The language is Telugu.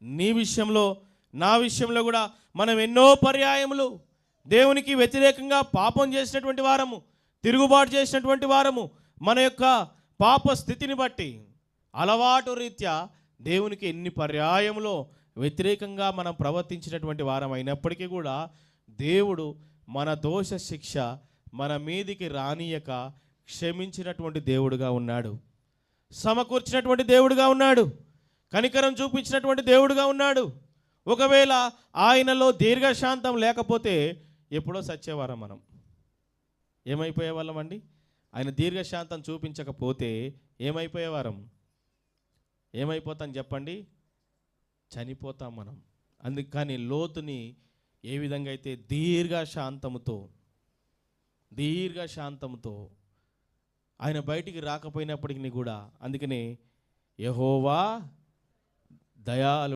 నీ విషయంలో నా విషయంలో కూడా మనం ఎన్నో పర్యాయములు దేవునికి వ్యతిరేకంగా పాపం చేసినటువంటి వారము, తిరుగుబాటు చేసినటువంటి వారము. మన యొక్క పాప స్థితిని బట్టి అలవాటు రీత్యా దేవునికి ఎన్ని పర్యాయములో వ్యతిరేకంగా మనం ప్రవర్తించినటువంటి వారం అయినప్పటికీ కూడా దేవుడు మన దోష శిక్ష మన మీదికి రానియక క్షమించినటువంటి దేవుడుగా ఉన్నాడు, సమకూర్చినటువంటి దేవుడుగా ఉన్నాడు, కనికరం చూపించినటువంటి దేవుడుగా ఉన్నాడు. ఒకవేళ ఆయనలో దీర్ఘశాంతం లేకపోతే ఎప్పుడో సచ్చేవారం మనం. ఏమైపోయేవాళ్ళం అండి? ఆయన దీర్ఘశాంతం చూపించకపోతే ఏమైపోయేవారం? ఏమైపోతాం చెప్పండి? చనిపోతాం మనం. అందుకని లోతుని ఏ విధంగా అయితే దీర్ఘశాంతముతో ఆయన బయటికి రాకపోయినప్పటికీ కూడా, అందుకనే యెహోవా దయాళుడు.